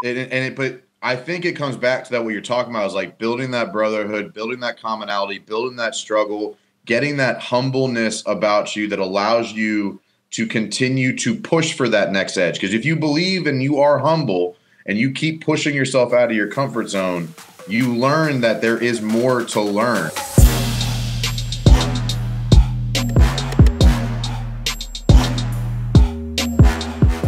But I think it comes back to that what you're talking about is like building that brotherhood, building that commonality, building that struggle, getting that humbleness about you that allows you to continue to push for that next edge. Because if you believe and you are humble and you keep pushing yourself out of your comfort zone, you learn that there is more to learn.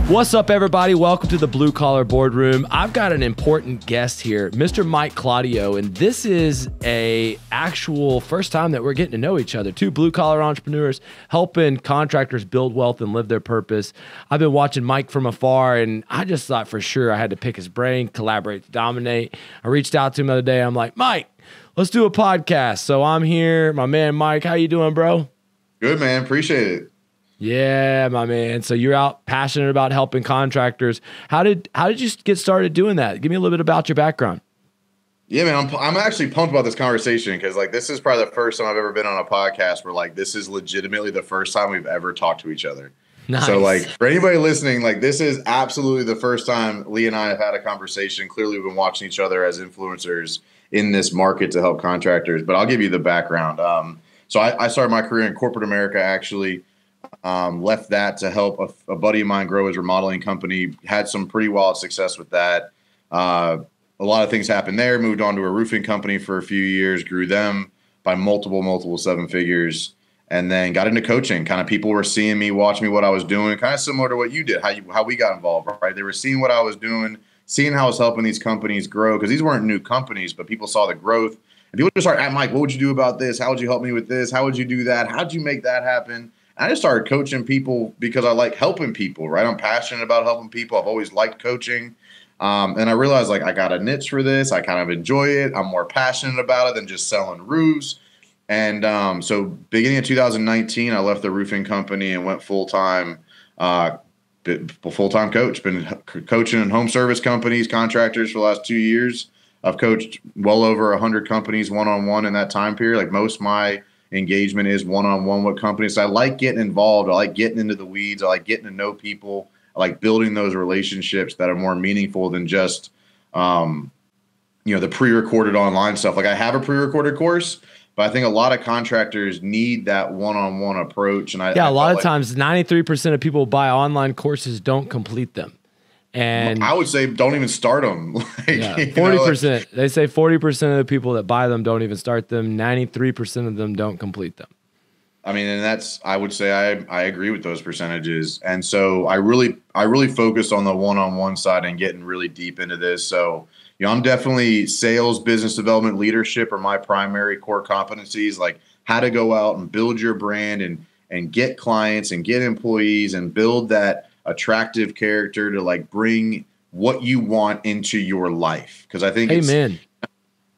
What's up, everybody? Welcome to the Blue Collar Boardroom. I've got an important guest here, Mr. Mike Claudio, and this is a actual first time that we're getting to know each other. Two blue-collar entrepreneurs helping contractors build wealth and live their purpose. I've been watching Mike from afar, and I just thought for sure I had to pick his brain, collaborate to dominate. I reached out to him the other day. I'm like, Mike, let's do a podcast. So I'm here. My man, Mike, how you doing, bro? Good, man. Appreciate it. Yeah, my man. So you're out passionate about helping contractors. How did you get started doing that? Give me a little bit about your background. Yeah, man, I'm actually pumped about this conversation because like this is probably the first time I've ever been on a podcast where like this is legitimately the first time we've ever talked to each other. Nice. So like for anybody listening, like this is absolutely the first time Lee and I have had a conversation. Clearly we've been watching each other as influencers in this market to help contractors, but I'll give you the background. So I started my career in corporate America actually. Left that to help a buddy of mine grow his remodeling company. Had some pretty wild success with that. A lot of things happened there. Moved on to a roofing company for a few years. Grew them by multiple seven figures. And then got into coaching. Kind of people were seeing me, watching me, what I was doing. Kind of similar to what you did, how we got involved, right? They were seeing what I was doing, seeing how I was helping these companies grow. Because these weren't new companies, but people saw the growth. And people just started, Mike, what would you do about this? How would you help me with this? How would you do that? How'd you make that happen? I just started coaching people because I like helping people, right? I'm passionate about helping people. I've always liked coaching. And I realized like I got a niche for this. I kind of enjoy it. I'm more passionate about it than just selling roofs. And so beginning of 2019, I left the roofing company and went full-time coach. Been coaching in home service companies, contractors for the last 2 years. I've coached well over 100 companies one-on-one in that time period. Like most of my engagement is one-on-one with companies. So I like getting involved. I like getting into the weeds. I like getting to know people. I like building those relationships that are more meaningful than just, the pre-recorded online stuff. Like I have a pre-recorded course, but I think a lot of contractors need that one-on-one approach. And a lot of times 93% of people who buy online courses don't complete them. And I would say don't even start them. 40%. They say 40% of the people that buy them don't even start them. 93% of them don't complete them. I mean, and I would say I agree with those percentages. And so I really focused on the one-on-one side and getting really deep into this. So, I'm definitely sales, business development, leadership are my primary core competencies, like how to go out and build your brand and get clients and get employees and build that attractive character to like bring what you want into your life. Because I think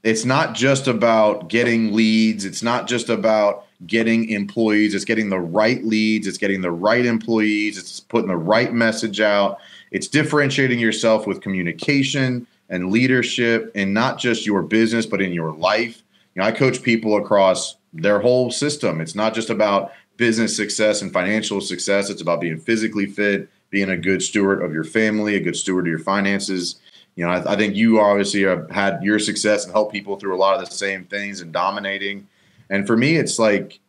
it's not just about getting leads. It's not just about getting employees. It's getting the right leads. It's getting the right employees. It's putting the right message out. It's differentiating yourself with communication and leadership and not just your business, but in your life. I coach people across their whole system. It's not just about business success and financial success. It's about being physically fit, being a good steward of your family, a good steward of your finances. I think you obviously have had your success and helped people through a lot of the same things and dominating. And for me, it's like,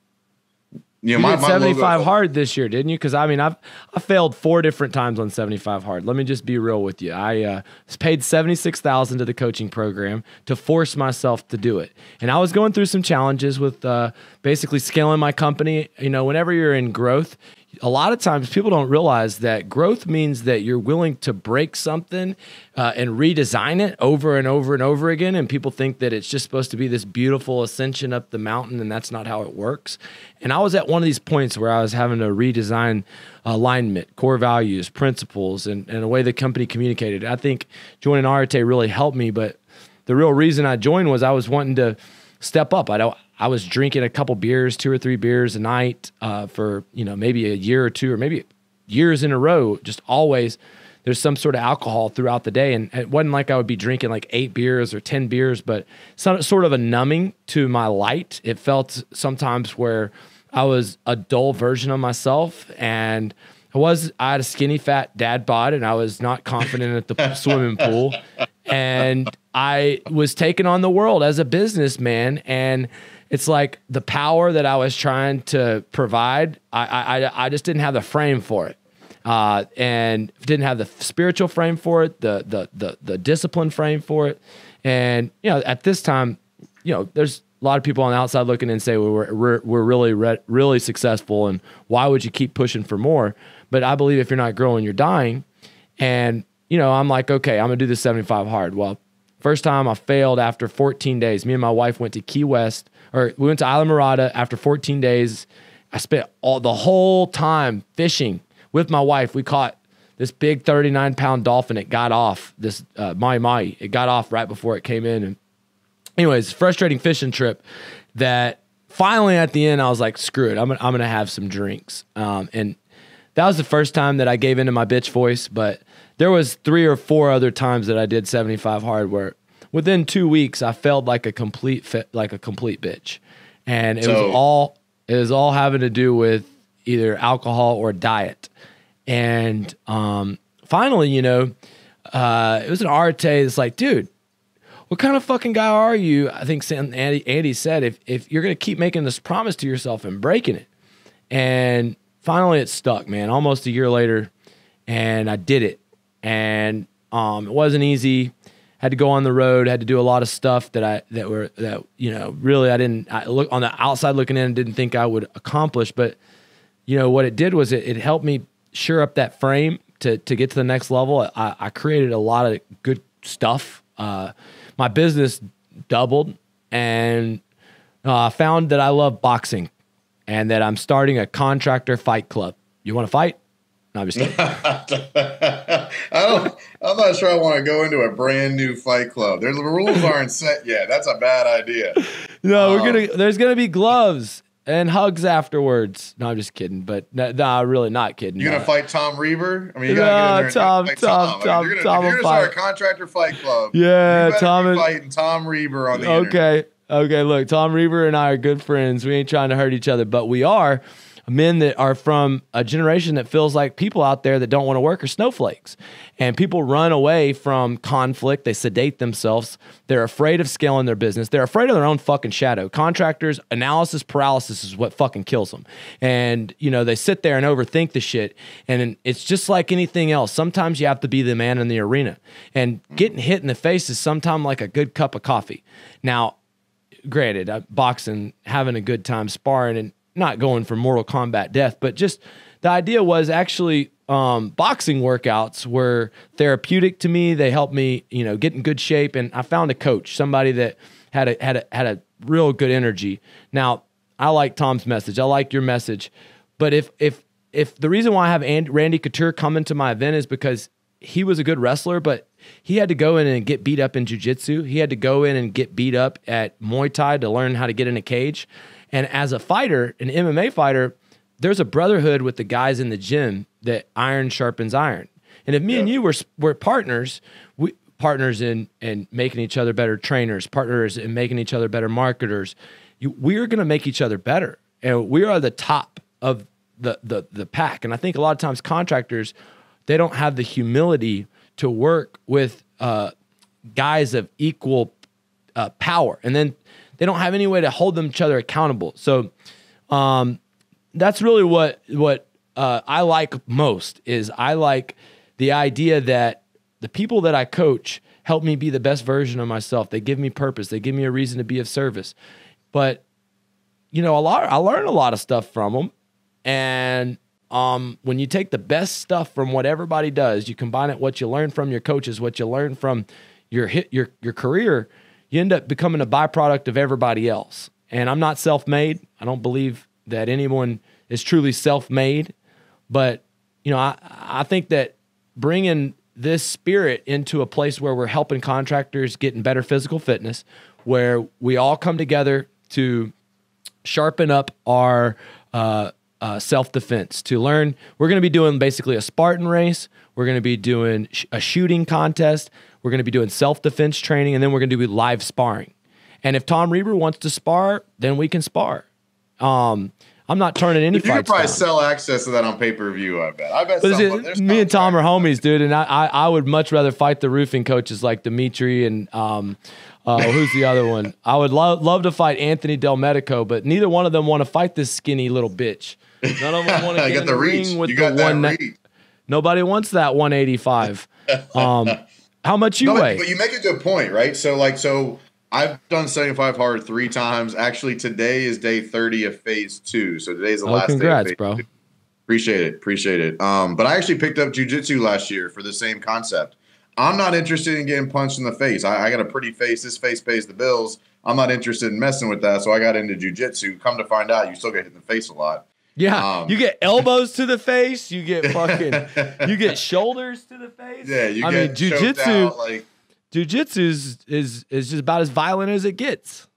you did 75 hard this year, didn't you? Because I failed 4 different times on 75 hard. Let me just be real with you. I paid $76,000 to the coaching program to force myself to do it, and I was going through some challenges with basically scaling my company. Whenever you're in growth, a lot of times people don't realize that growth means that you're willing to break something and redesign it over and over and over again. And people think that it's just supposed to be this beautiful ascension up the mountain, and that's not how it works. And I was at one of these points where I was having to redesign alignment, core values, principles, and a way the company communicated. I think joining Haight really helped me, but the real reason I joined was I was wanting to step up. I was drinking a couple beers, 2 or 3 beers a night for maybe a year or two, or maybe years in a row. Just always there's some sort of alcohol throughout the day, and it wasn't like I would be drinking like 8 beers or 10 beers, but some sort of a numbing to my light. It felt sometimes where I was a dull version of myself, and I had a skinny fat dad bod, and I was not confident at the swimming pool. And I was taking on the world as a businessman, and it's like the power that I was trying to provide, I just didn't have the frame for it. And didn't have the spiritual frame for it, the discipline frame for it. And, at this time, there's a lot of people on the outside looking in and say, well, we're really successful, and why would you keep pushing for more? But I believe if you're not growing, you're dying. And, I'm like, okay, I'm gonna do this 75 hard. Well, first time I failed after 14 days. Me and my wife went to Key West, or we went to Isla Mirada. After 14 days, I spent the whole time fishing with my wife. We caught this big 39-pound dolphin. It got off, this mahi-mahi. It got off right before it came in. And anyways, frustrating fishing trip that finally at the end, I was like, screw it. I'm gonna have some drinks. And that was the first time that I gave into my bitch voice, but there was 3 or 4 other times that I did 75 hard where within 2 weeks I felt like a complete bitch. And it was all having to do with either alcohol or diet. And finally, it was an Arte. It's like, dude, what kind of fucking guy are you? I think Andy said, if you're going to keep making this promise to yourself and breaking it. And finally it stuck, man, almost a year later, and I did it. And it wasn't easy. Had to go on the road, had to do a lot of stuff that really I look on the outside looking in and didn't think I would accomplish. But what it did was it helped me sure up that frame to get to the next level. I created a lot of good stuff. My business doubled, and I found that I love boxing and that I'm starting a contractor fight club. You want to fight? No, I'm just kidding. I'm not sure I want to go into a brand new fight club. The rules aren't set yet. That's a bad idea. No, there's gonna be gloves and hugs afterwards. No, I'm just kidding. But no, really not kidding. You gonna fight Tom Reaver? I mean, you gotta get in there. Tom. If you're gonna start a contractor fight club, yeah, Tom fighting Tom Reaver on the internet. Okay. Look, Tom Reaver and I are good friends. We ain't trying to hurt each other, but we are men that are from a generation that feels like people out there that don't want to work are snowflakes. And people run away from conflict. They sedate themselves. They're afraid of scaling their business. They're afraid of their own fucking shadow. Contractors, analysis paralysis is what fucking kills them. And, they sit there and overthink the shit. And it's just like anything else. Sometimes you have to be the man in the arena. And getting hit in the face is sometimes like a good cup of coffee. Now, granted, boxing, having a good time, sparring, and not going for Mortal Kombat death, but just the idea was actually boxing workouts were therapeutic to me. They helped me, get in good shape, and I found a coach, somebody that had a real good energy. Now, I like Tom's message. I like your message, but if the reason why I have Randy Couture come into my event is because he was a good wrestler, but he had to go in and get beat up in jiu-jitsu. He had to go in and get beat up at Muay Thai to learn how to get in a cage. And as a fighter, an MMA fighter, there's a brotherhood with the guys in the gym that iron sharpens iron. And if me and you were partners, partners in making each other better trainers, partners in making each other better marketers, we are going to make each other better. And we are the top of the pack. And I think a lot of times contractors, they don't have the humility to work with guys of equal power. And then they don't have any way to hold each other accountable. So that's really what I like most is I like the idea that the people that I coach help me be the best version of myself. They give me purpose. They give me a reason to be of service. But, I learn a lot of stuff from them. And when you take the best stuff from what everybody does, you combine it, what you learn from your coaches, what you learn from your career, you end up becoming a byproduct of everybody else. And I'm not self-made. I don't believe that anyone is truly self-made. But, I think that bringing this spirit into a place where we're helping contractors get in better physical fitness, where we all come together to sharpen up our self-defense, to learn. We're going to be doing basically a Spartan race. We're going to be doing a shooting contest. We're going to be doing self-defense training, and then we're going to do live sparring. And if Tom Reaver wants to spar, then we can spar. I'm not turning any fights down. You could probably sell access to that on pay-per-view, I bet. Me and Tom are homies, dude, and I would much rather fight the roofing coaches like Dimitri and who's the other one? I would love to fight Anthony Del Medico, but neither one of them want to fight this skinny little bitch. None of them want to get in the ring with the one. Nobody wants that 185. How much you weigh? But you make a good point, right? So I've done 75 hard 3 times. Actually, today is day 30 of phase 2. So today's the last congrats, day of phase bro. 2. Appreciate it. But I actually picked up jiu-jitsu last year for the same concept. I'm not interested in getting punched in the face. I got a pretty face. This face pays the bills. I'm not interested in messing with that. So I got into jiu-jitsu. Come to find out, you still get hit in the face a lot. Yeah, you get elbows to the face. You get you get shoulders to the face. Yeah, you get jiu-jitsu. Jiu-jitsu is just about as violent as it gets.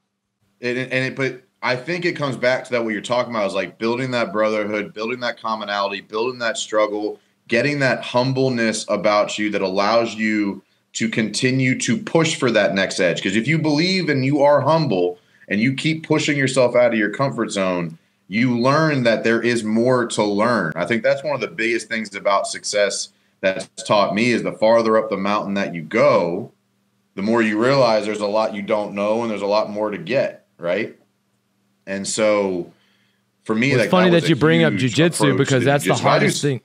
But I think it comes back to that what you're talking about is like building that brotherhood, building that commonality, building that struggle, getting that humbleness about you that allows you to continue to push for that next edge. Because if you believe and you are humble and you keep pushing yourself out of your comfort zone, you learn that there is more to learn. I think that's one of the biggest things about success that's taught me is the farther up the mountain that you go, the more you realize there's a lot you don't know and there's a lot more to get, right? And so for me, it's funny that you bring up jiu-jitsu because that's the hardest thing.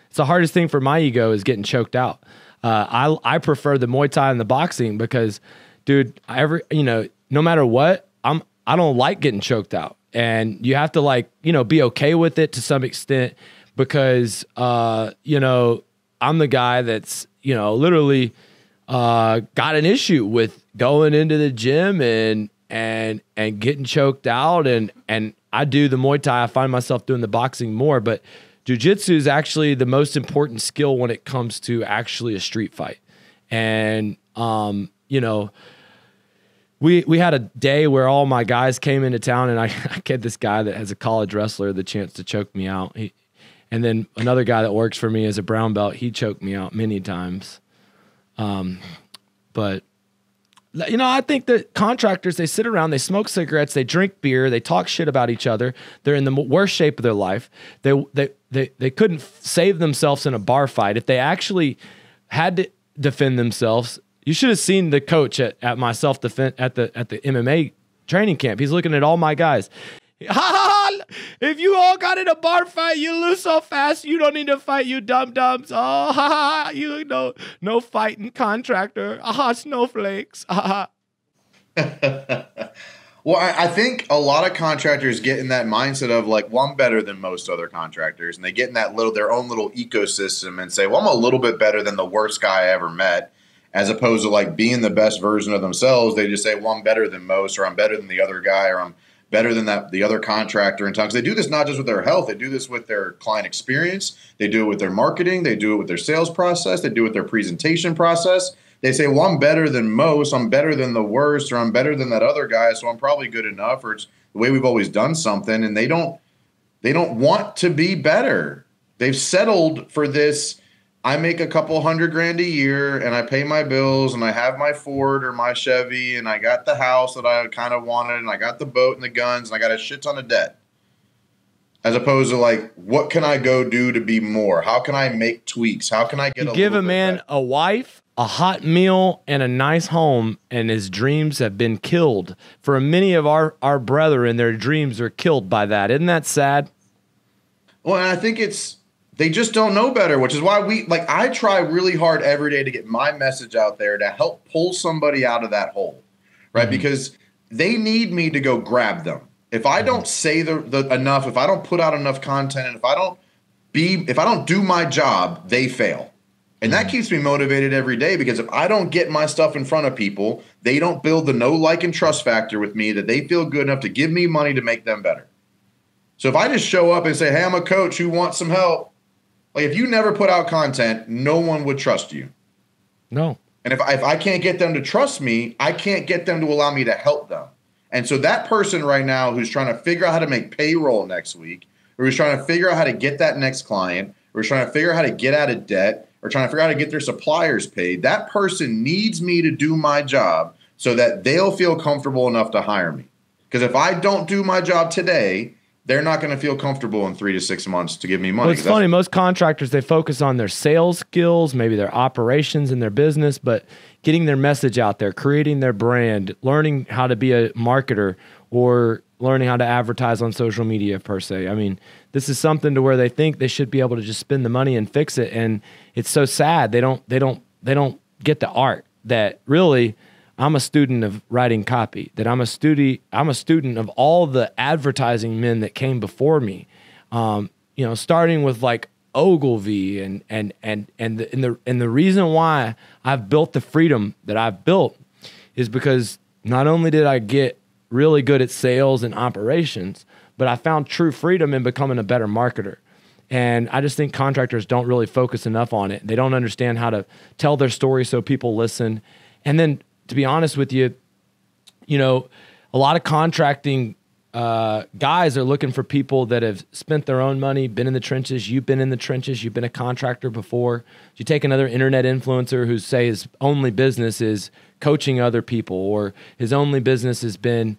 It's the hardest thing for my ego is getting choked out. I prefer the Muay Thai and the boxing because, dude, no matter what, I don't like getting choked out. And you have to be okay with it to some extent because, I'm the guy that's, literally got an issue with going into the gym and getting choked out. And I do the Muay Thai. I find myself doing the boxing more, but jiu-jitsu is actually the most important skill when it comes to actually a street fight. And, We had a day where all my guys came into town, and I get this guy that has a college wrestler the chance to choke me out. And then another guy that works for me as a brown belt, he choked me out many times. But, I think that contractors, they sit around, they smoke cigarettes, they drink beer, they talk shit about each other. They're in the worst shape of their life. They couldn't save themselves in a bar fight. If they actually had to defend themselves, you should have seen the coach at my self-defense at the MMA training camp. He's looking at all my guys. If you all got in a bar fight, you lose so fast. You don't need to fight, you dum-dums. No fighting contractor. Snowflakes. Well, I think a lot of contractors get in that mindset of like, well, I'm better than most other contractors, and they get in that their own little ecosystem and say, well, I'm a little bit better than the worst guy I ever met. As opposed to like being the best version of themselves, they just say, well, I'm better than most, or I'm better than the other guy, or I'm better than the other contractor in times. They do this not just with their health. They do this with their client experience. They do it with their marketing. They do it with their sales process. They do it with their presentation process. They say, well, I'm better than most. I'm better than the worst, or I'm better than that other guy, so I'm probably good enough, or it's the way we've always done something. And they don't want to be better. They've settled for this. I make a couple $100,000 a year and I pay my bills and I have my Ford or my Chevy and I got the house that I kind of wanted and I got the boat and the guns and I got a shit ton of debt. As opposed to like, what can I go do to be more? How can I make tweaks? How can I get you give a man a wife, a hot meal, and a nice home, and his dreams have been killed. For many of our brethren, their dreams are killed by that. Isn't that sad? Well, and I think they just don't know better, which is why I try really hard every day to get my message out there to help pull somebody out of that hole, right? Mm-hmm. Because they need me to go grab them. If I don't say enough, if I don't put out enough content, and if I don't do my job, they fail. And that keeps me motivated every day because if I don't get my stuff in front of people, they don't build the know, like, and trust factor with me that they feel good enough to give me money to make them better. So if I just show up and say, hey, I'm a coach who wants some help, like if you never put out content, no one would trust you. No. And if I can't get them to trust me, I can't get them to allow me to help them. And so that person right now who's trying to figure out how to make payroll next week, or who's trying to figure out how to get that next client, or who's trying to figure out how to get out of debt, or trying to figure out how to get their suppliers paid, that person needs me to do my job so that they'll feel comfortable enough to hire me. Because if I don't do my job today, they're not going to feel comfortable in 3 to 6 months to give me money. Well, it's funny. Most contractors, they focus on their sales skills, maybe their operations in their business, but getting their message out there, creating their brand, learning how to be a marketer, or learning how to advertise on social media per se. I mean, this is something to where they think they should be able to just spend the money and fix it. And it's so sad. They don't get the art that really I'm a student of writing copy, that I'm a student of all the advertising men that came before me. Starting with like Ogilvy and the reason why I've built the freedom that I've built is because not only did I get really good at sales and operations, but I found true freedom in becoming a better marketer. And I just think contractors don't really focus enough on it. They don't understand how to tell their story so people listen. And then, to be honest with you, a lot of contracting guys are looking for people that have spent their own money, been in the trenches. You've been in the trenches. You've been a contractor before. You take another internet influencer who say his only business is coaching other people, or his only business has been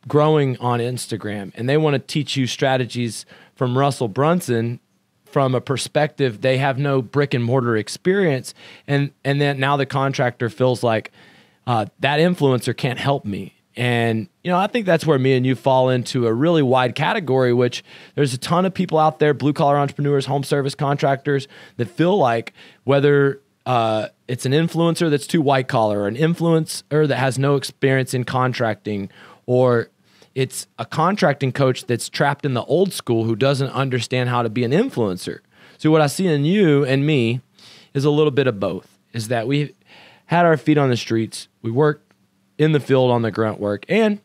growing on Instagram, and they want to teach you strategies from Russell Brunson from a perspective they have no brick and mortar experience, and then now the contractor feels like that influencer can't help me. And I think that's where me and you fall into a really wide category, which there's a ton of people out there, blue collar entrepreneurs, home service contractors, that feel like whether it's an influencer that's too white collar, or an influencer that has no experience in contracting, or it's a contracting coach that's trapped in the old school who doesn't understand how to be an influencer. So what I see in you and me is a little bit of both, is that we had our feet on the streets. We worked in the field on the grunt work, and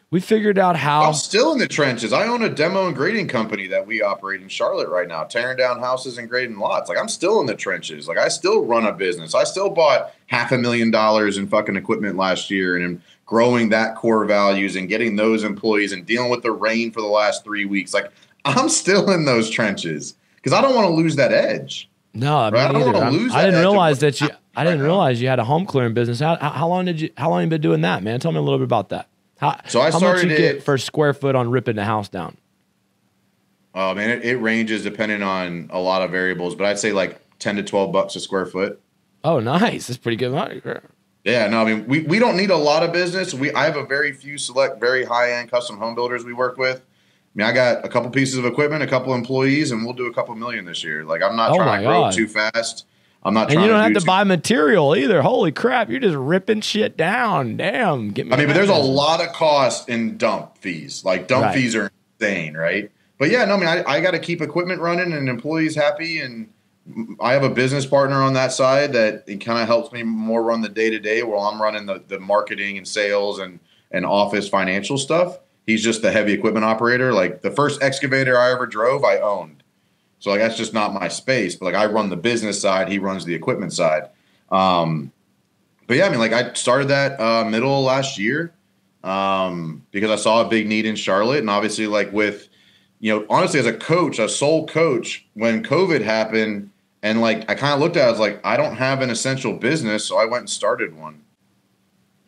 we figured out how. I'm still in the trenches. I own a demo and grading company that we operate in Charlotte right now, tearing down houses and grading lots. Like, I'm still in the trenches. Like, I still run a business. I still bought $500,000 in fucking equipment last year, and am growing that core values and getting those employees and dealing with the rain for the last 3 weeks. Like, I'm still in those trenches because I don't want to lose that edge. No, I mean, right? I didn't realize that you. I didn't realize you had a home clearing business. How long have you been doing that, man? Tell me a little bit about that. How much you get for square foot on ripping the house down? Oh man, it ranges depending on a lot of variables, but I'd say like $10 to $12 a square foot. Oh, nice. That's pretty good money. Yeah, no, I mean we don't need a lot of business. I have a very few select, very high end custom home builders we work with. I mean, I got a couple pieces of equipment, a couple employees, and we'll do a couple million this year. Like, I'm not trying to grow too fast. I'm not trying to. And you don't have to buy material either. Holy crap, you're just ripping shit down. Damn. But there's a lot of cost in dump fees. Like, dump fees are insane, right? But yeah, no, I mean, I got to keep equipment running and employees happy, and I have a business partner on that side that it kind of helps me more run the day-to-day while I'm running the marketing and sales and office financial stuff. He's just the heavy equipment operator. Like, the first excavator I ever drove, I owned. So, like, that's just not my space. But, like, I run the business side. He runs the equipment side. But, yeah, I mean, like, I started that middle of last year because I saw a big need in Charlotte. And obviously, like, with, honestly, as a coach, a sole coach, when COVID happened, and, like, I kind of looked at it, I was like, I don't have an essential business. So I went and started one.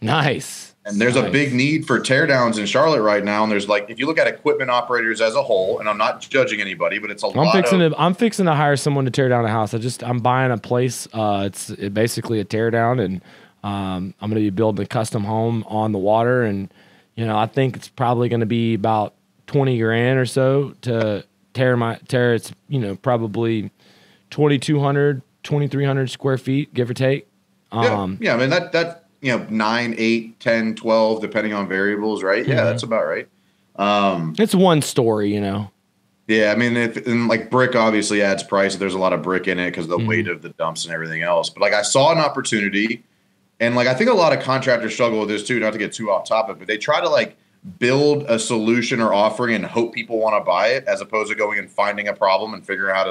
Nice. And there's a big need for teardowns in Charlotte right now. And there's, like, if you look at equipment operators as a whole, and I'm not judging anybody, but it's I'm fixing to hire someone to tear down a house. I'm buying a place. It's basically a teardown, and I'm going to be building a custom home on the water. And, I think it's probably going to be about $20,000 or so to tear. It's, probably 2,200, 2,300 square feet, give or take. Yeah, I mean, that 9, 8, 10, 12, depending on variables, right? Yeah, that's about right. It's one story, Yeah, I mean, and like brick obviously adds price. There's a lot of brick in it because of the weight of the dumps and everything else. But, like, I saw an opportunity, and, like, I think a lot of contractors struggle with this too, not to get too off topic, but they try to, like, build a solution or offering and hope people want to buy it, as opposed to going and finding a problem and figuring out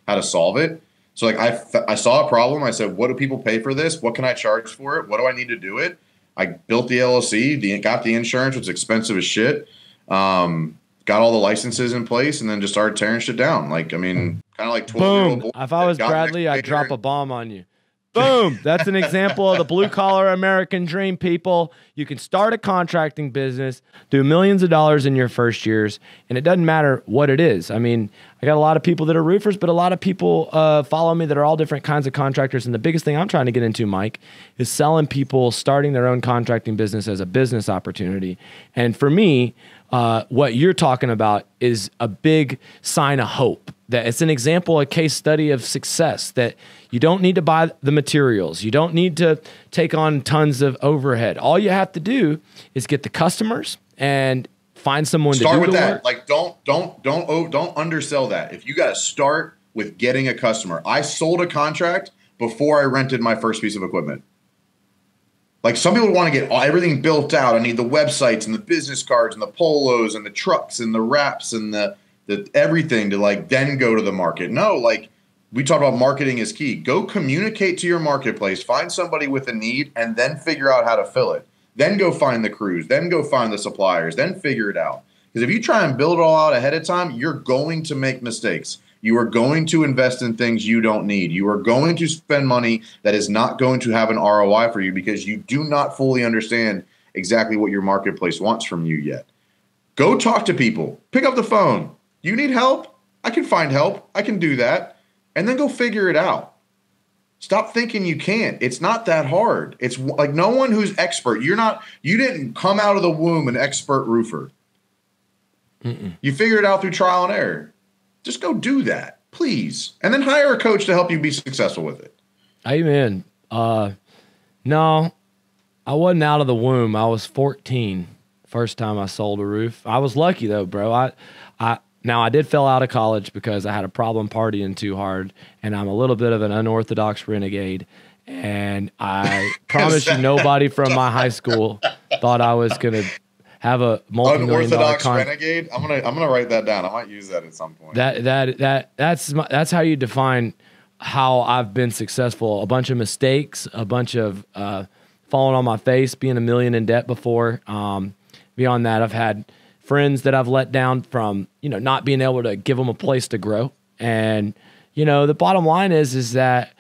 how to solve it. So, like, I saw a problem. I said, what do people pay for this? What can I charge for it? What do I need to do it? I built the LLC, got the insurance, which is expensive as shit. Got all the licenses in place, and then just started tearing shit down. Like, I mean, kind of like 12-year-old boy. If I was Bradley, I'd drop a bomb on you. Boom. That's an example of the blue collar American dream, people. You can start a contracting business, do millions of dollars in your first years, and it doesn't matter what it is. I mean, I got a lot of people that are roofers, but a lot of people follow me that are all different kinds of contractors. And the biggest thing I'm trying to get into, Mike, is selling people starting their own contracting business as a business opportunity. And for me, what you're talking about is a big sign of hope. That it's an example, a case study of success, that you don't need to buy the materials. You don't need to take on tons of overhead. All you have to do is get the customers and find someone to do the work. Start with that. Like, don't undersell that. If you got to start with getting a customer. I sold a contract before I rented my first piece of equipment. Like, some people want to get everything built out. I need the websites and the business cards and the polos and the trucks and the wraps and the everything to, like, then go to the market. No, like, we talk about marketing is key. Go communicate to your marketplace, find somebody with a need, and then figure out how to fill it. Then go find the crews, then go find the suppliers, then figure it out. Because if you try and build it all out ahead of time, you're going to make mistakes. You are going to invest in things you don't need. You are going to spend money that is not going to have an ROI for you because you do not fully understand exactly what your marketplace wants from you yet. Go talk to people. Pick up the phone. You need help? I can find help. I can do that. And then go figure it out. Stop thinking you can't. It's not that hard. It's like, no one who's expert. You didn't come out of the womb an expert roofer. You figured it out through trial and error. Just go do that, please. And then hire a coach to help you be successful with it. Amen. No, I wasn't out of the womb. I was 14 first time I sold a roof. I was lucky though, bro. Now, I did fail out of college because I had a problem partying too hard, and I'm a little bit of an unorthodox renegade. And I promise you, nobody from my high school thought I was going to have a multi-million-dollar renegade. I'm gonna write that down. I might use that at some point. That's how you define how I've been successful. A bunch of mistakes, a bunch of falling on my face, being $1 million in debt before. Beyond that, I've had friends that I've let down from, not being able to give them a place to grow. And, the bottom line is that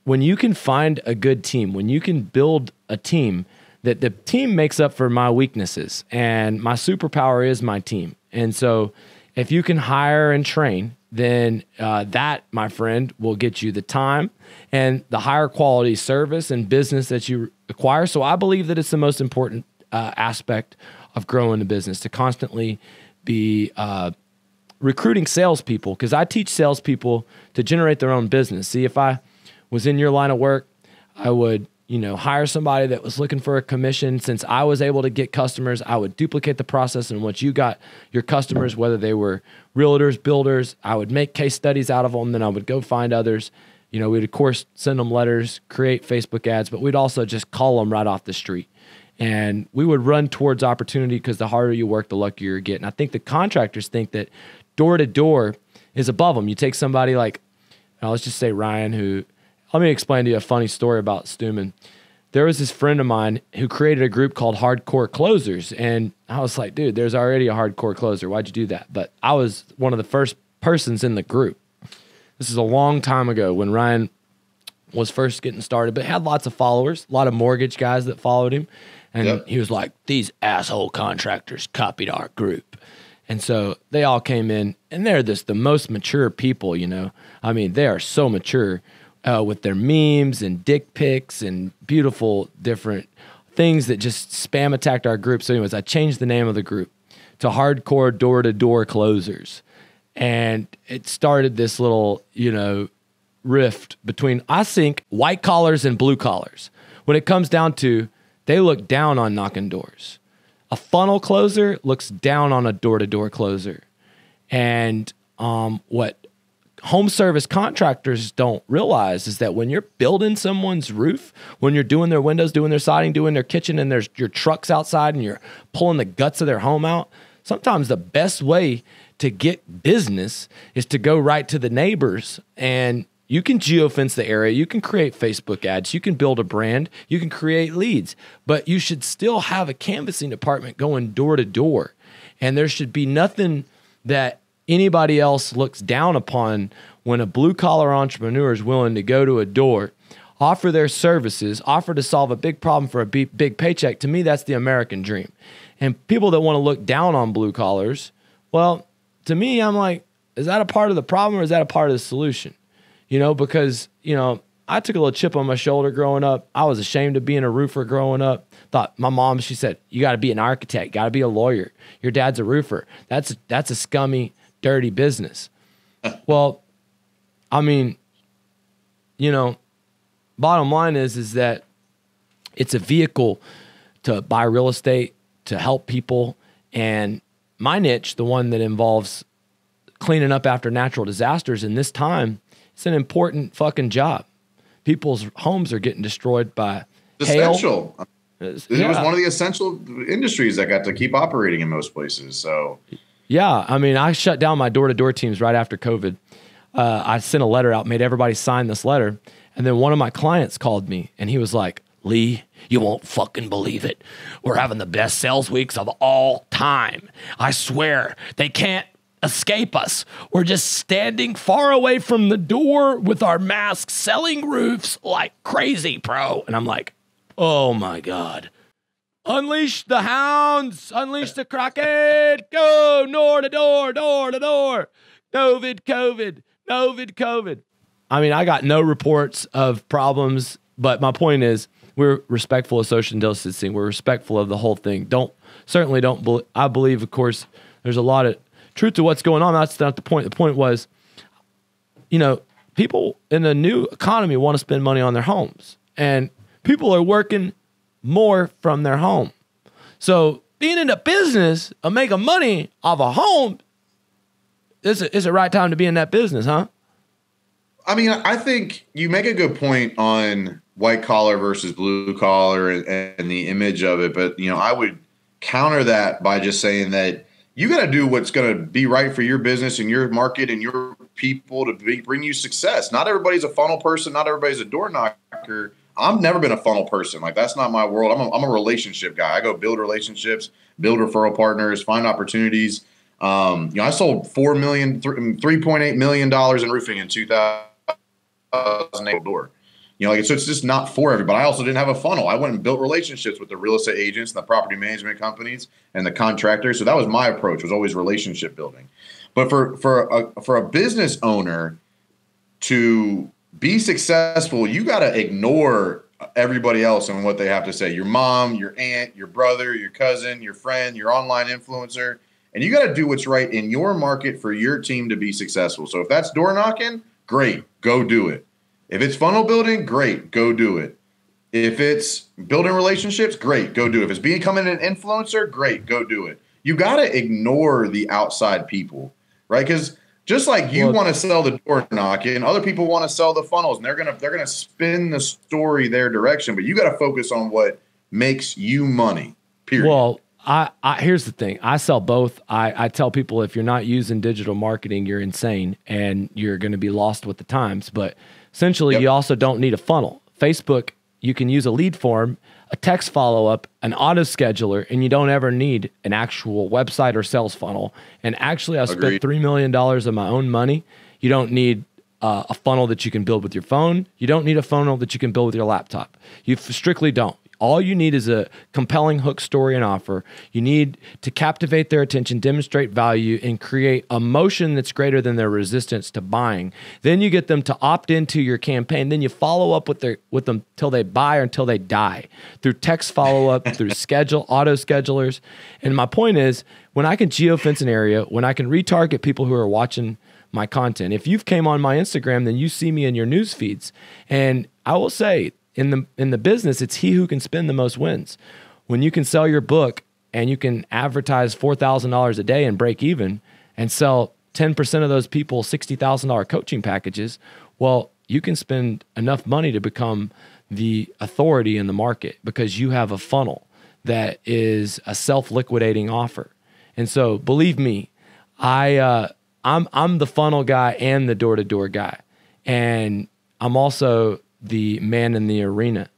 when you can find a good team, when you can build a team, that the team makes up for my weaknesses, and my superpower is my team. And so if you can hire and train, then that, my friend, will get you the time and the higher quality service and business that you acquire. So I believe that it's the most important aspect of growing the business, to constantly be recruiting salespeople, because I teach salespeople to generate their own business. See, if I was in your line of work, I would, hire somebody that was looking for a commission. Since I was able to get customers, I would duplicate the process. And once you got your customers, whether they were realtors, builders, I would make case studies out of them. Then I would go find others. We'd, of course, send them letters, create Facebook ads, but we'd also just call them right off the street. And we would run towards opportunity, because the harder you work, the luckier you get. And I think the contractors think that door-to-door is above them. You take somebody like, let's just say Ryan, let me explain to you a funny story about Stuman. There was this friend of mine who created a group called Hardcore Closers. And I was like, dude, there's already a hardcore closer. Why'd you do that? But I was one of the first persons in the group. This is a long time ago when Ryan was first getting started, but had lots of followers, a lot of mortgage guys that followed him. And he was like, these asshole contractors copied our group. And so they all came in, and they're the most mature people, I mean, they are so mature with their memes and dick pics and beautiful different things that just spam attacked our group. So anyways, I changed the name of the group to Hardcore Door-to-Door Closers. And it started this little, rift between, I think, white collars and blue collars. When it comes down to, they look down on knocking doors. A funnel closer looks down on a door-to-door closer. And what home service contractors don't realize is that when you're building someone's roof, when you're doing their windows, doing their siding, doing their kitchen, and there's your trucks outside and you're pulling the guts of their home out, sometimes the best way to get business is to go right to the neighbors. And you can geofence the area, you can create Facebook ads, you can build a brand, you can create leads, but you should still have a canvassing department going door to door. And there should be nothing that anybody else looks down upon when a blue collar entrepreneur is willing to go to a door, offer their services, offer to solve a big problem for a big paycheck, to me, that's the American dream. And people that want to look down on blue collars, well, to me, I'm like, is that a part of the problem or is that a part of the solution? Because, I took a little chip on my shoulder growing up. I was ashamed of being a roofer growing up. Thought my mom, she said, you got to be an architect, got to be a lawyer. Your dad's a roofer. That's a scummy, dirty business. Well, I mean, bottom line is that it's a vehicle to buy real estate, to help people. And my niche, the one that involves cleaning up after natural disasters in this time, it's an important fucking job. People's homes are getting destroyed by hail. Essential. It was one of the essential industries that got to keep operating in most places. So, yeah, I mean, I shut down my door-to-door teams right after COVID. I sent a letter out, made everybody sign this letter. And then one of my clients called me and he was like, Lee, you won't fucking believe it. We're having the best sales weeks of all time. I swear they can't escape us. We're just standing far away from the door with our masks, selling roofs like crazy, bro. And I'm like, oh my God. Unleash the hounds. Unleash the Kraken. Go door to door, door to door. COVID, COVID, COVID, COVID. I mean, I got no reports of problems, but my point is we're respectful of social distancing. We're respectful of the whole thing. I believe, of course, there's a lot of truth to what's going on. That's not the point. The point was, people in the new economy want to spend money on their homes, and people are working more from their home. So being in the business of making money off a home, is it right time to be in that business, huh? I mean, I think you make a good point on white collar versus blue collar and the image of it. But, I would counter that by just saying that you got to do what's going to be right for your business and your market and your people to bring you success. Not everybody's a funnel person. Not everybody's a door knocker. I've never been a funnel person. Like, that's not my world. I'm a relationship guy. I go build relationships, build referral partners, find opportunities. I sold $3.8 million in roofing in 2008 door. So it's just not for everybody. I also didn't have a funnel. I went and built relationships with the real estate agents and the property management companies and the contractors. So that was my approach, was always relationship building. But for a business owner to be successful, you got to ignore everybody else and what they have to say. Your mom, your aunt, your brother, your cousin, your friend, your online influencer. And you got to do what's right in your market for your team to be successful. So if that's door knocking, great, go do it. If it's funnel building, great, go do it. If it's building relationships, great, go do it. If it's becoming an influencer, great, go do it. You got to ignore the outside people, right? Because just like you want to sell the door knocking, other people want to sell the funnels, and they're gonna spin the story their direction. But you got to focus on what makes you money. Period. Well, I here's the thing. I sell both. I tell people if you're not using digital marketing, you're insane and you're going to be lost with the times. But essentially, you also don't need a funnel. Facebook, you can use a lead form, a text follow-up, an auto scheduler, and you don't ever need an actual website or sales funnel. And actually, I've spent $3 million of my own money. You don't need a funnel that you can build with your phone. You don't need a funnel that you can build with your laptop. You strictly don't. All you need is a compelling hook story and offer. You need to captivate their attention, demonstrate value, and create emotion that's greater than their resistance to buying. Then you get them to opt into your campaign. Then you follow up with them till they buy or until they die through text follow-up, through auto schedulers. And my point is, when I can geofence an area, when I can retarget people who are watching my content. If you've came on my Instagram, then you see me in your news feeds. And I will say, in the business, it's he who can spin the most wins. When you can sell your book and you can advertise $4,000 a day and break even and sell 10% of those people $60,000 coaching packages, well, you can spend enough money to become the authority in the market because you have a funnel that is a self-liquidating offer. And so, believe me, I'm the funnel guy and the door-to-door guy, and I'm also the man in the arena.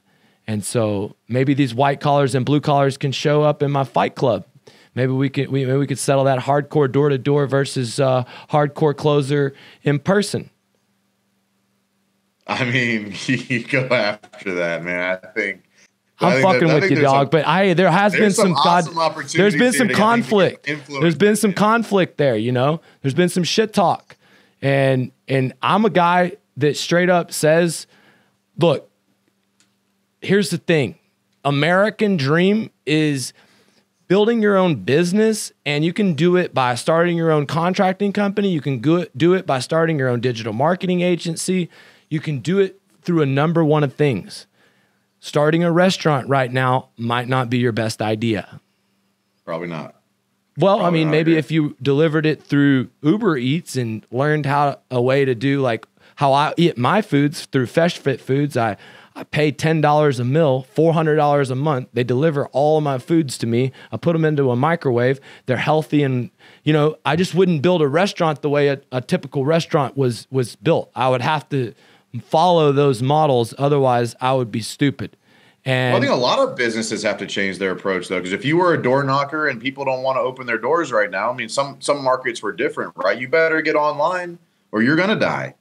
And so maybe these white collars and blue collars can show up in my fight club. Maybe we could settle that hardcore door to door versus hardcore closer in person. I mean, you go after that, man. I'm fucking with you, dog. But there has been some there's been some conflict. There's been some conflict there, you know? There's been some shit talk. And I'm a guy that straight up says, look, here's the thing. American dream is building your own business, and you can do it by starting your own contracting company. You can do it by starting your own digital marketing agency. You can do it through a number one of things. Starting a restaurant right now might not be your best idea. Probably not. Well, probably I mean, maybe if you delivered it through Uber Eats and learned a way to do like how I eat my foods through Fresh Fit Foods, I pay $10 a meal, $400 a month. They deliver all of my foods to me. I put them into a microwave. They're healthy, and you know, I just wouldn't build a restaurant the way a typical restaurant was built. I would have to follow those models, otherwise I would be stupid. And I think a lot of businesses have to change their approach, though, because if you were a door knocker and people don't want to open their doors right now, I mean, some markets were different, right? You better get online or you're gonna die.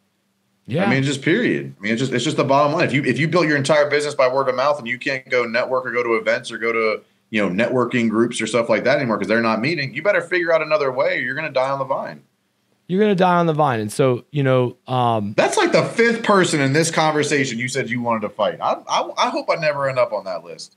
Yeah, I mean, just period. I mean, it's just the bottom line. If you built your entire business by word of mouth and you can't go network or go to events or go to, you know, networking groups or stuff like that anymore because they're not meeting, you better figure out another way or you're gonna die on the vine. You're going to die on the vine. And so, you know, that's like the fifth person in this conversation you said you wanted to fight. I hope I never end up on that list.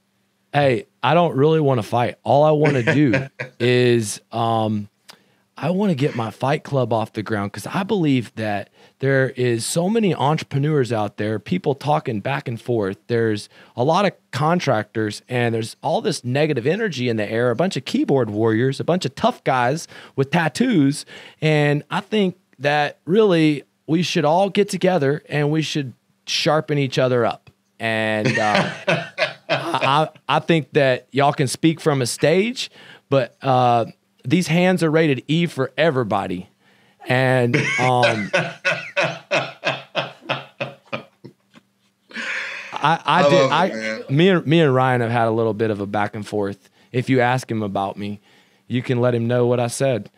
Hey, I don't really want to fight. All I want to do is I want to get my fight club off the ground, because I believe that there is so many entrepreneurs out there, people talking back and forth. There's a lot of contractors, and there's all this negative energy in the air, a bunch of keyboard warriors, a bunch of tough guys with tattoos. And I think that really we should all get together and we should sharpen each other up. And I think that y'all can speak from a stage, but these hands are rated E for everybody. And me and Ryan have had a little bit of a back and forth. If you ask him about me, you can let him know what I said.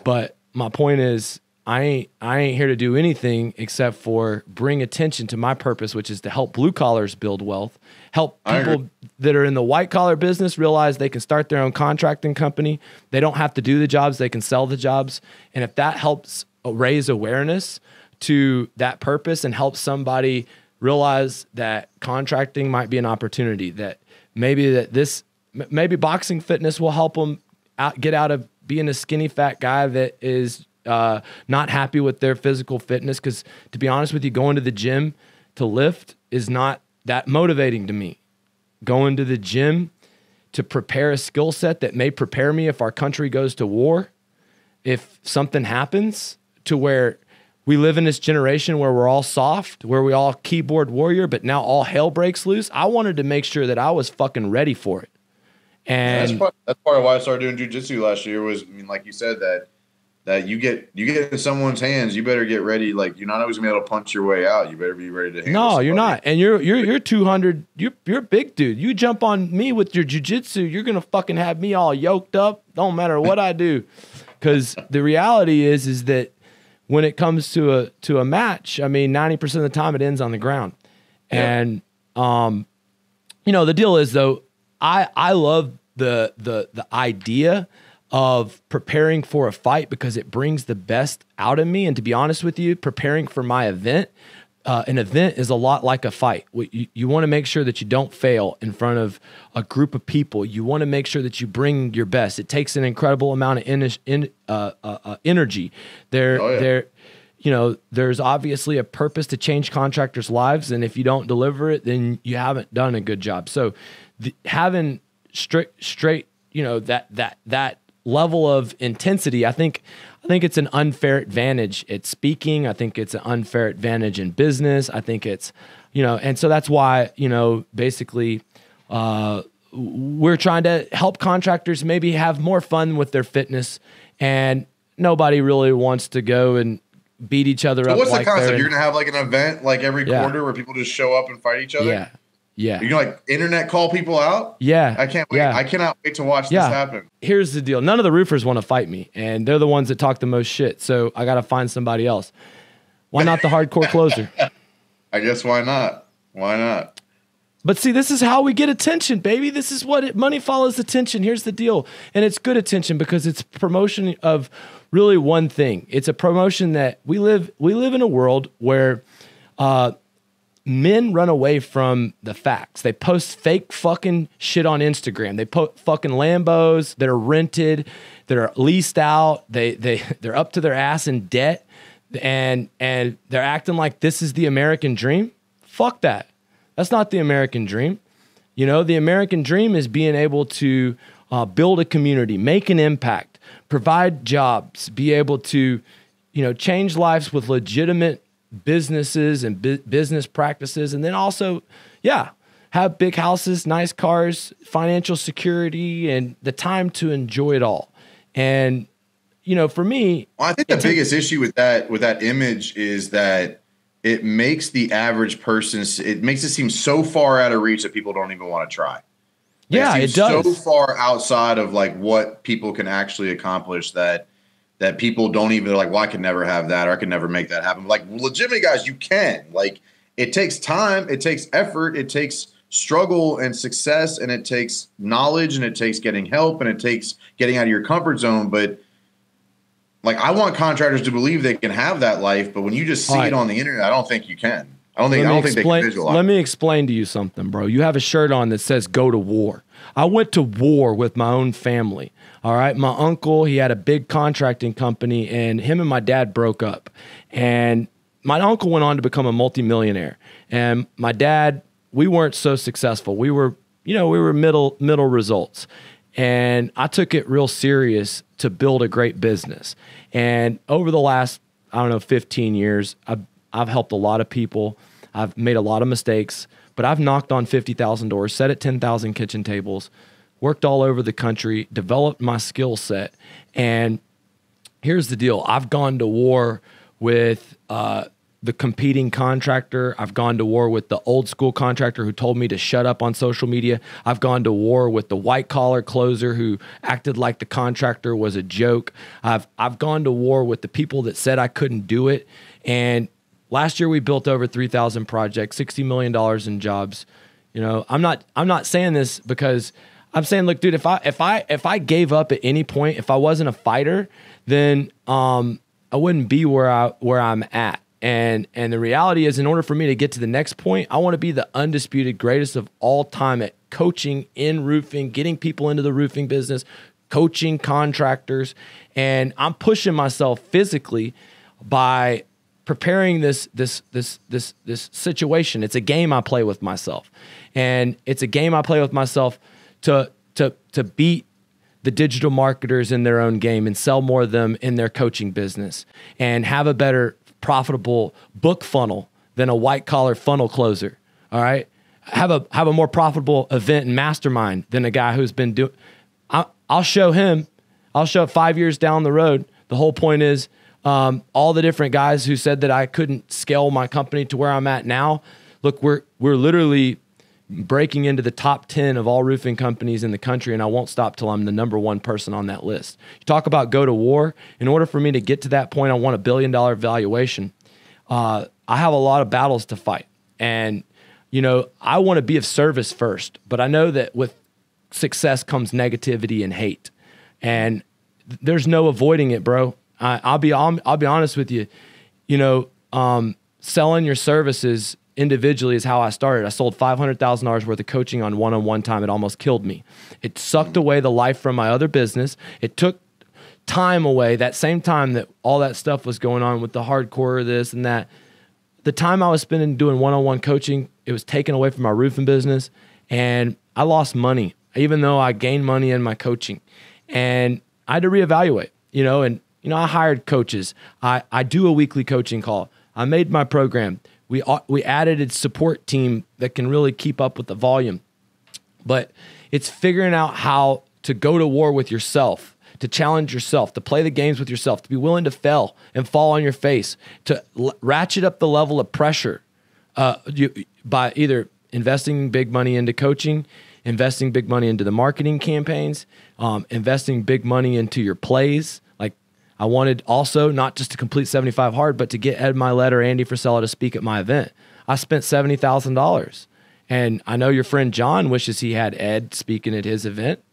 But my point is, I ain't here to do anything except for bring attention to my purpose, which is to help blue collars build wealth, help people that are in the white collar business realize they can start their own contracting company. They don't have to do the jobs, they can sell the jobs. And if that helps raise awareness to that purpose and help somebody realize that contracting might be an opportunity, that maybe boxing fitness will help them get out of being a skinny fat guy that is not happy with their physical fitness. Because to be honest with you, going to the gym to lift is not that motivating to me. Going to the gym to prepare a skill set that may prepare me if our country goes to war, if something happens to where we live in this generation where we're all soft, where we all keyboard warrior, but now all hell breaks loose. I wanted to make sure that I was fucking ready for it. And that's part of why I started doing jiu-jitsu last year was, I mean, like you said, that you get in someone's hands, you better get ready. Like, you're not always gonna be able to punch your way out. You better be ready to handle No, somebody. You're not. And you're 200. You're a big dude. You jump on me with your jiu-jitsu, you're gonna fucking have me all yoked up. Don't matter what I do, because the reality is that when it comes to a match, I mean, 90% of the time it ends on the ground. Yeah. And you know, the deal is though, I love the idea of preparing for a fight because it brings the best out of me. And to be honest with you, preparing for my event, an event is a lot like a fight. You want to make sure that you don't fail in front of a group of people. You want to make sure that you bring your best. It takes an incredible amount of energy. You know, there's obviously a purpose to change contractors' lives, and if you don't deliver it, then you haven't done a good job. So, having straight, you know, that level of intensity, I think it's an unfair advantage at speaking. I think it's an unfair advantage in business. I think it's, you know, and so that's why, you know, basically, we're trying to help contractors maybe have more fun with their fitness, and nobody really wants to go and beat each other up. What's the concept? You're gonna have like an event like every quarter where people just show up and fight each other? Yeah. Yeah. You're gonna like internet call people out? Yeah. I can't wait. Yeah. I cannot wait to watch this happen. Here's the deal. None of the roofers want to fight me, and they're the ones that talk the most shit. So I gotta find somebody else. Why not the hardcore closer? I guess why not? Why not? But see, this is how we get attention, baby. This is money follows attention. Here's the deal. And it's good attention because it's promotion of really one thing. It's a promotion that we live in a world where men run away from the facts. They post fake fucking shit on Instagram. They put fucking Lambos that are rented, that are leased out. They're up to their ass in debt, and they're acting like this is the American dream. Fuck that. That's not the American dream. You know, the American dream is being able to build a community, make an impact, provide jobs, be able to, change lives with legitimate businesses and business practices. And then also, have big houses, nice cars, financial security, and the time to enjoy it all. And, for me, I think the biggest issue with that image is that it makes the average person, it makes it seem so far out of reach that people don't even want to try. Yeah, it does. So far outside of like what people can actually accomplish that people don't even, they're like, well, I could never have that, or I could never make that happen. Like, legitimately, guys, you can. Like, it takes time, it takes effort, it takes struggle and success, and it takes knowledge, and it takes getting help, and it takes getting out of your comfort zone. But like, I want contractors to believe they can have that life, but when you just see it on the internet, I don't think you can. I don't think they can visualize. Let me explain to you something, bro. You have a shirt on that says "Go to War." I went to war with my own family. All right, my uncle, he had a big contracting company, and him and my dad broke up. And my uncle went on to become a multimillionaire, and my dad, we weren't so successful. We were middle results. And I took it real serious to build a great business. And over the last, 15 years, I've helped a lot of people. I've made a lot of mistakes, but I've knocked on 50,000 doors, sat at 10,000 kitchen tables, worked all over the country, developed my skill set. And here's the deal. I've gone to war with the competing contractor. I've gone to war with the old school contractor who told me to shut up on social media. I've gone to war with the white collar closer who acted like the contractor was a joke. I've gone to war with the people that said I couldn't do it. And last year we built over 3,000 projects, $60 million in jobs. I'm not saying this because I'm saying, look, dude, if I gave up at any point, if I wasn't a fighter, then I wouldn't be where I'm at. And the reality is, in order for me to get to the next point, I want to be the undisputed greatest of all time at coaching in roofing, getting people into the roofing business, coaching contractors. And I'm pushing myself physically by preparing this situation. It's a game I play with myself. And it's a game I play with myself to beat the digital marketers in their own game and sell more of them in their coaching business and have a better profitable book funnel than a white collar funnel closer. All right. Have a more profitable event and mastermind than a guy who's been doing. I'll show him. I'll show up 5 years down the road. The whole point is all the different guys who said that I couldn't scale my company to where I'm at now. Look, we're literally breaking into the top 10 of all roofing companies in the country, and I won't stop till I'm the number one person on that list. You talk about go to war. In order for me to get to that point, I want $1 billion valuation. I have a lot of battles to fight, and I want to be of service first. But I know that with success comes negativity and hate, and there's no avoiding it, bro. I'll be honest with you. Selling your services individually is how I started. I sold $500,000 worth of coaching on one-on-one time. It almost killed me. It sucked away the life from my other business. It took time away, that same time that all that stuff was going on with the hardcore, this and that. The time I was spending doing one-on-one coaching, it was taken away from my roofing business, and I lost money, even though I gained money in my coaching. And I had to reevaluate, I hired coaches. I do a weekly coaching call. I made my program. We added a support team that can really keep up with the volume. But it's figuring out how to go to war with yourself, to challenge yourself, to play the games with yourself, to be willing to fail and fall on your face, to ratchet up the level of pressure by either investing big money into coaching, investing big money into the marketing campaigns, investing big money into your plays. I wanted also not just to complete 75 hard, but to get Ed Milet or Andy Frisella to speak at my event. I spent $70,000. And I know your friend John wishes he had Ed speaking at his event.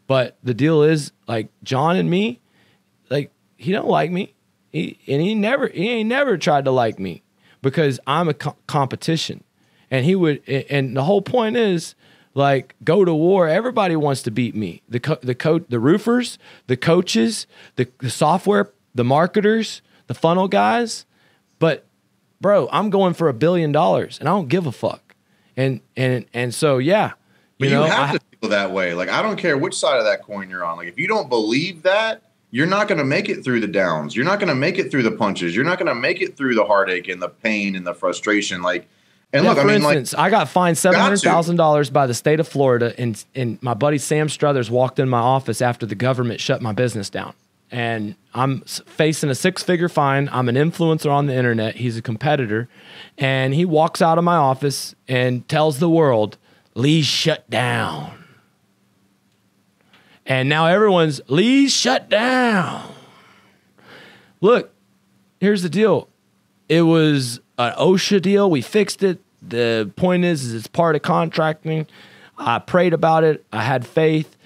But the deal is, like, John and me, like, he don't like me. He ain't never tried to like me because I'm a competition. And and the whole point is, like, go to war. Everybody wants to beat me. The roofers, the coaches, the software, the marketers, the funnel guys. But bro, I'm going for $1 billion and I don't give a fuck. And so, yeah. But you have to feel that way. Like, I don't care which side of that coin you're on. Like, if you don't believe that, you're not going to make it through the downs. You're not going to make it through the punches. You're not going to make it through the heartache and the pain and the frustration. Like, and look, for instance, I got fined $700,000 by the state of Florida, and my buddy Sam Struthers walked in my office after the government shut my business down. And I'm facing a 6-figure fine. I'm an influencer on the internet. He's a competitor. And he walks out of my office and tells the world, Lee's shut down. And now everyone's, Lee's shut down. Look, here's the deal. It was an OSHA deal. We fixed it. The point is it's part of contracting. I prayed about it. I had faith.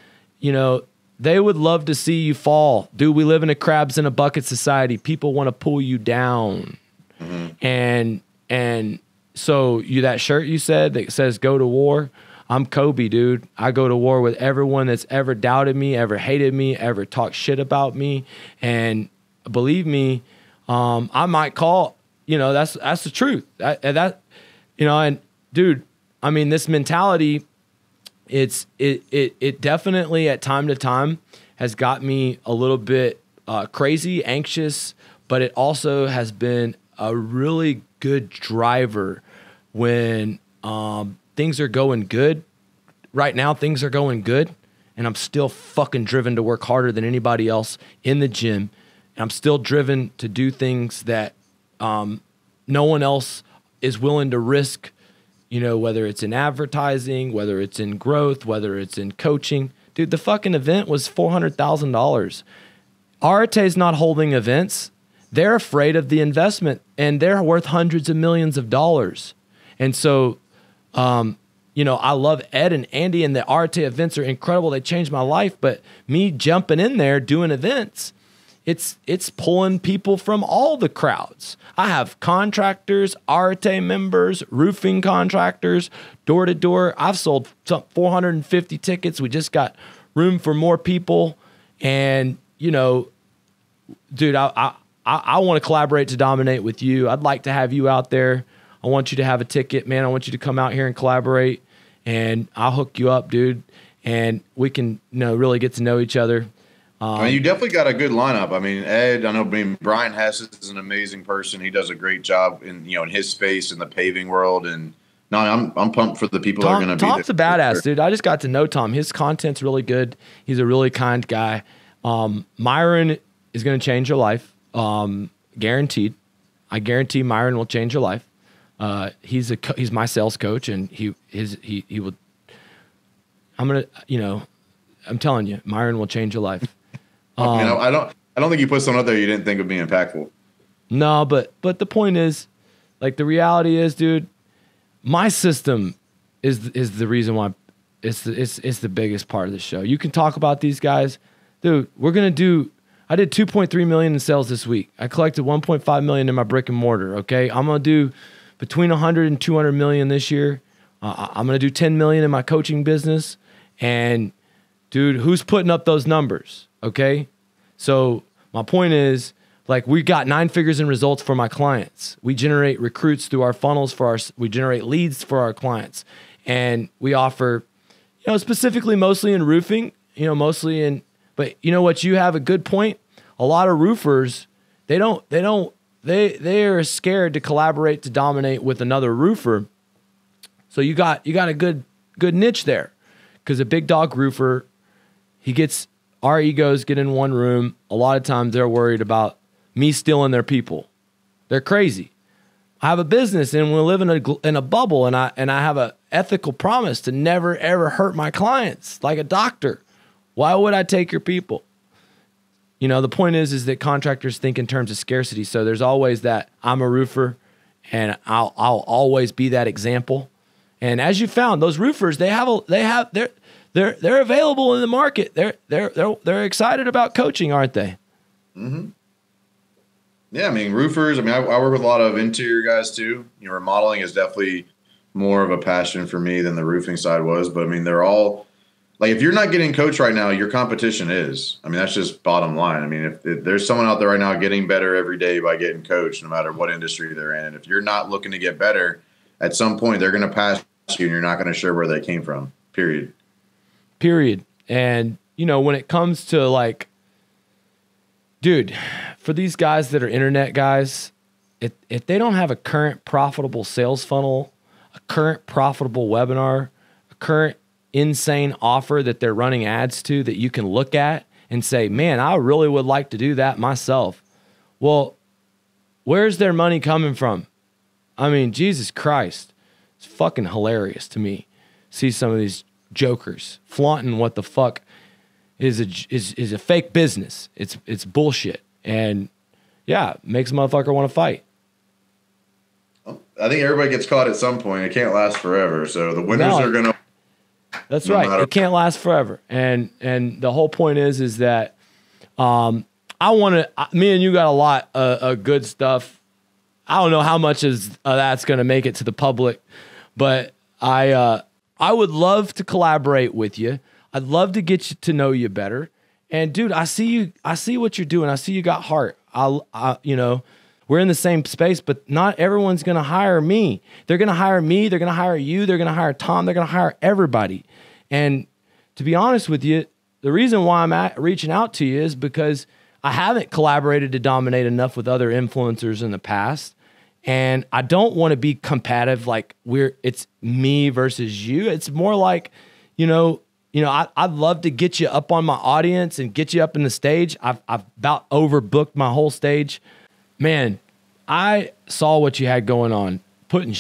You know, they would love to see you fall. Dude, we live in a crabs in a bucket society. People want to pull you down. Mm-hmm. And so that shirt you said that says go to war, I'm Kobe, dude. I go to war with everyone that's ever doubted me, ever hated me, ever talked shit about me. And believe me, I might call, you know, that's the truth. That you know, and dude, I mean, this mentality, it definitely at time to time has got me a little bit crazy, anxious, but it also has been a really good driver when things are going good. Right now, things are going good, and I'm still fucking driven to work harder than anybody else in the gym. And I'm still driven to do things that no one else is willing to risk, you know, whether it's in advertising, whether it's in growth, whether it's in coaching. Dude, the fucking event was $400,000. Arate's not holding events. They're afraid of the investment, and they're worth hundreds of millions of dollars. And so, you know, I love Ed and Andy, and the Arate events are incredible. They changed my life. But me jumping in there doing events, it's pulling people from all the crowds. I have contractors, Arate members, roofing contractors, door to door. I've sold 450 tickets. We just got room for more people. And, you know, dude, I want to collaborate to dominate with you. I'd like to have you out there. I want you to have a ticket, man. I want you to come out here and collaborate, and I'll hook you up, dude. And we can, you know, really get to know each other. I mean, you definitely got a good lineup. I mean, Ed, I know, Brian Hess is an amazing person. He does a great job in his space in the paving world. And no, I'm pumped for the people that are going to be there. Tom's a badass, dude. I just got to know Tom. His content's really good. He's a really kind guy. Myron is going to change your life. Guaranteed. I guarantee Myron will change your life. He's my sales coach, and he would. I'm telling you, Myron will change your life. I don't think you put something out there you didn't think would be impactful. No, but the point is, like, the reality is, dude, my system is the reason why it's the biggest part of the show. You can talk about these guys, dude. I did 2.3 million in sales this week. I collected 1.5 million in my brick and mortar. Okay, I'm gonna do between 100 and 200 million this year. I'm gonna do 10 million in my coaching business. And dude, who's putting up those numbers? Okay, so my point is, like, we got 9 figures in results for my clients. We generate recruits through our funnels we generate leads for our clients, and we offer, you know, specifically mostly in roofing, you know, but you know what? You have a good point. A lot of roofers, they are scared to collaborate to dominate with another roofer. So you got a good niche there, because a big dog roofer, our egos get in one room. A lot of times they're worried about me stealing their people. They're crazy. I have a business, and we live in a bubble, and I have a ethical promise to never ever hurt my clients, like a doctor. Why would I take your people? You know, the point is that contractors think in terms of scarcity. So there's always that I'm a roofer and I'll always be that example. And as you found, those roofers, they're available in the market. They're excited about coaching, aren't they? Mm-hmm. Yeah, I mean, roofers. I mean, I work with a lot of interior guys too. You know, remodeling is definitely more of a passion for me than the roofing side was. But I mean, they're all like, if you're not getting coached right now, your competition is. I mean, that's just bottom line. I mean, if there's someone out there right now getting better every day by getting coached, no matter what industry they're in, and if you're not looking to get better, at some point they're going to pass you, and you're not going to share where they came from. Period. And you know, when it comes to like, dude, for these guys that are internet guys, if they don't have a current profitable sales funnel, a current profitable webinar, a current insane offer that they're running ads to that you can look at and say, man, I really would like to do that myself. Well, where's their money coming from? I mean, Jesus Christ. It's fucking hilarious to me. See some of these jokers flaunting what the fuck is a fake business. It's bullshit. And yeah, makes a motherfucker want to fight. I think everybody gets caught at some point. It can't last forever. So the winners are going to. That's right. It can't last forever. And the whole point is that me and you got a lot of good stuff. I don't know how much that's going to make it to the public, but I would love to collaborate with you. I'd love to get you to know you better. And dude, I see what you're doing. I see you got heart. You know, we're in the same space, but not everyone's going to hire me. They're going to hire me. They're going to hire you. They're going to hire Tom. They're going to hire everybody. And to be honest with you, the reason why I'm reaching out to you is because I haven't collaborated to dominate enough with other influencers in the past. And I don't want to be competitive, like it's me versus you. It's more like, I'd love to get you up on my audience and get you up in the stage. I've about overbooked my whole stage. Man, I saw what you had going on, putting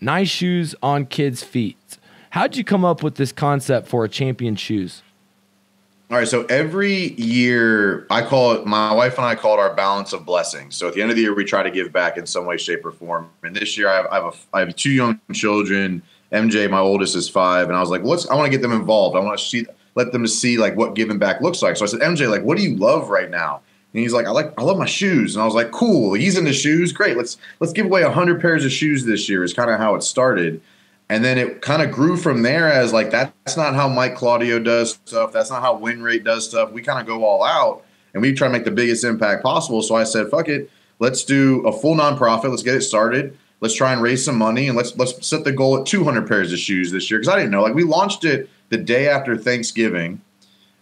nice shoes on kids' feet. How'd you come up with this concept for a champion shoes? All right, so every year my wife and I call it our balance of blessings. So at the end of the year, we try to give back in some way, shape, or form. And this year, I have 2 young children. MJ, my oldest, is 5, and I was like, I want to get them involved. I want to let them see like what giving back looks like. So I said, MJ, like, what do you love right now? And he's like, I love my shoes. And I was like, cool. He's into shoes. Great. Let's give away 100 pairs of shoes this year. Is kind of how it started. And then it kind of grew from there as like, that's not how Mike Claudio does stuff. That's not how Win Rate does stuff. We kind of go all out and we try to make the biggest impact possible. So I said, fuck it. Let's do a full nonprofit. Let's get it started. Let's try and raise some money, and let's set the goal at 200 pairs of shoes this year. Because I didn't know. Like, we launched it the day after Thanksgiving.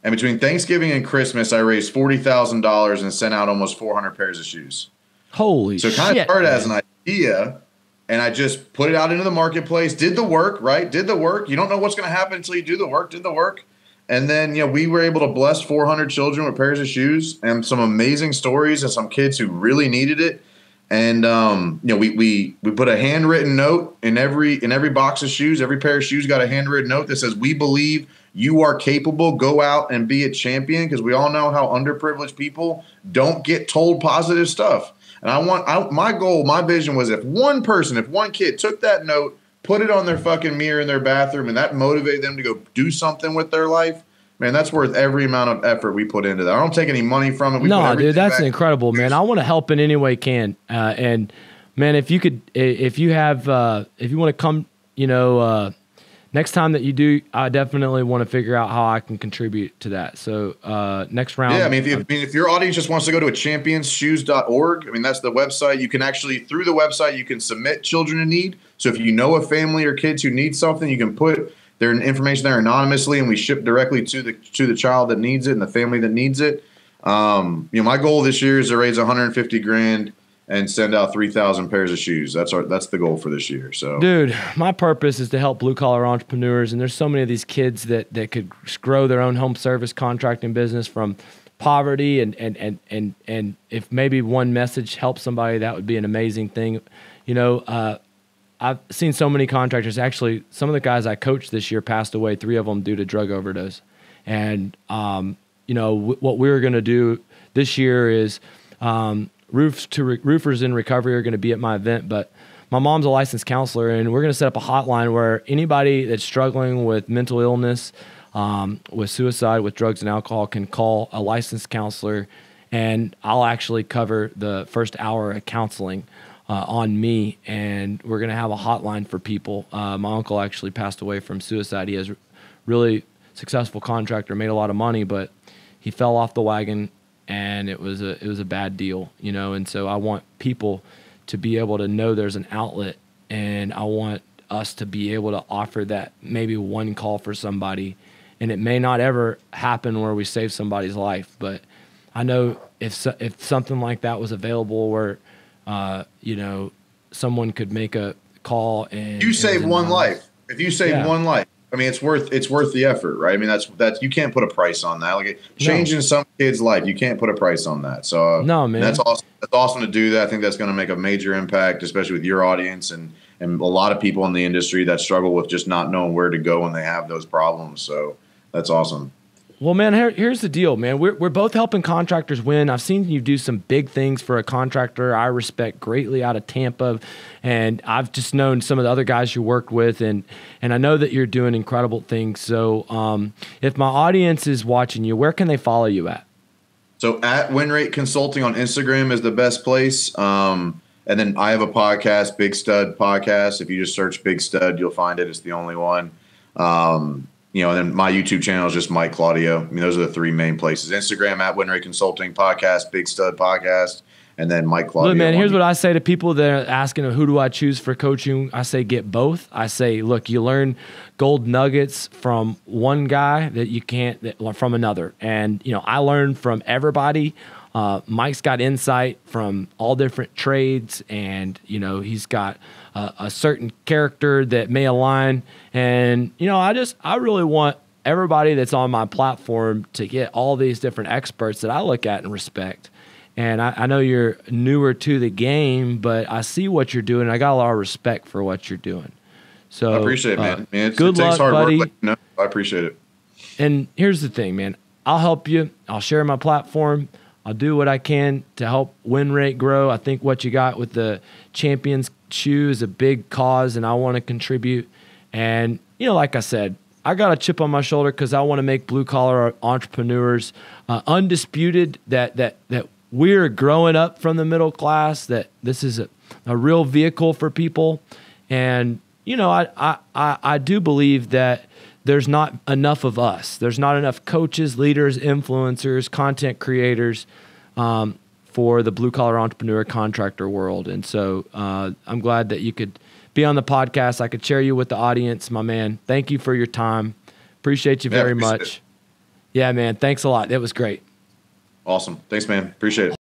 And between Thanksgiving and Christmas, I raised $40,000 and sent out almost 400 pairs of shoes. Holy shit. So it kind of started as an idea. And I just put it out into the marketplace, did the work, right? Did the work. You don't know what's going to happen until you do the work, did the work. And then, we were able to bless 400 children with pairs of shoes and some amazing stories and some kids who really needed it. And, we put a handwritten note in every box of shoes. Every pair of shoes got a handwritten note that says, we believe you are capable. Go out and be a champion. Because we all know how underprivileged people don't get told positive stuff. And my goal, my vision was if one kid took that note, put it on their fucking mirror in their bathroom, and that motivated them to go do something with their life, man, that's worth every amount of effort we put into that. I don't take any money from it. No, dude, that's incredible, man. I want to help in any way I can. And man, if you want to come, next time that you do, I definitely want to figure out how I can contribute to that. So next round. Yeah, I mean, if your audience just wants to go to championshoes.org, I mean, that's the website. You can actually, through the website, you can submit children in need. So if you know a family or kids who need something, you can put their information there anonymously, and we ship directly to the child that needs it and the family that needs it. My goal this year is to raise $150,000 and send out 3,000 pairs of shoes. That's the goal for this year. So, dude, my purpose is to help blue collar entrepreneurs, and there's so many of these kids that could grow their own home service contracting business from poverty, and if maybe one message helps somebody, that would be an amazing thing. I've seen so many contractors. Actually, some of the guys I coached this year passed away. 3 of them due to drug overdose. And what we're going to do this year is roofers in recovery are going to be at my event, but my mom's a licensed counselor, and we're going to set up a hotline where anybody that's struggling with mental illness, with suicide, with drugs and alcohol can call a licensed counselor, and I'll actually cover the first hour of counseling on me, and we're going to have a hotline for people. My uncle actually passed away from suicide. He has really successful contractor, made a lot of money, but he fell off the wagon, and it was a bad deal, you know. And so I want people to be able to know there's an outlet, and I want us to be able to offer that maybe one call for somebody. And it may not ever happen where we save somebody's life, but I know if something like that was available where, you know, someone could make a call and you save one life. If you save one life, I mean, it's worth the effort, right? I mean, that's you can't put a price on that. Like changing some kid's life, you can't put a price on that. So no, man, that's awesome. That's awesome to do that. I think that's going to make a major impact, especially with your audience and a lot of people in the industry that struggle with just not knowing where to go when they have those problems. So that's awesome. Well, man, here's the deal, man. We're both helping contractors win. I've seen you do some big things for a contractor I respect greatly out of Tampa, and I've just known some of the other guys you worked with, and I know that you're doing incredible things. So if my audience is watching you, where can they follow you at? So at Win Rate Consulting on Instagram is the best place. And then I have a podcast, Big Stud Podcast. If you just search Big Stud, you'll find it. It's the only one. You know, and then my YouTube channel is just Mike Claudio. I mean, those are the three main places. Instagram at Win Rate Consulting Podcast, Big Stud Podcast, and then Mike Claudio. Look, man, here's what I say to people that are asking, who do I choose for coaching? I say get both. I say, look, you learn gold nuggets from one guy that you can't from another. And, you know, I learn from everybody. Mike's got insight from all different trades, and, you know, he's got a certain character that may align. And, you know, I really want everybody that's on my platform to get all these different experts that I look at and respect. And I know you're newer to the game, but I see what you're doing. I got a lot of respect for what you're doing. So I appreciate it, man. Good luck, it takes hard buddy. work. No, I appreciate it. And here's the thing, man. I'll help you. I'll share my platform. I'll do what I can to help win rate grow. I think what you got with the Champions shoe is a big cause, and I want to contribute. And, you know, like I said, I got a chip on my shoulder because I want to make blue-collar entrepreneurs undisputed that we're growing up from the middle class, that this is a real vehicle for people. And, you know, I do believe that there's not enough of us. There's not enough coaches, leaders, influencers, content creators for the blue-collar entrepreneur contractor world. And so I'm glad that you could be on the podcast. I could share you with the audience, my man. Thank you for your time. Appreciate you very much. Yeah, man. Thanks a lot. That was great. Awesome. Thanks, man. Appreciate it.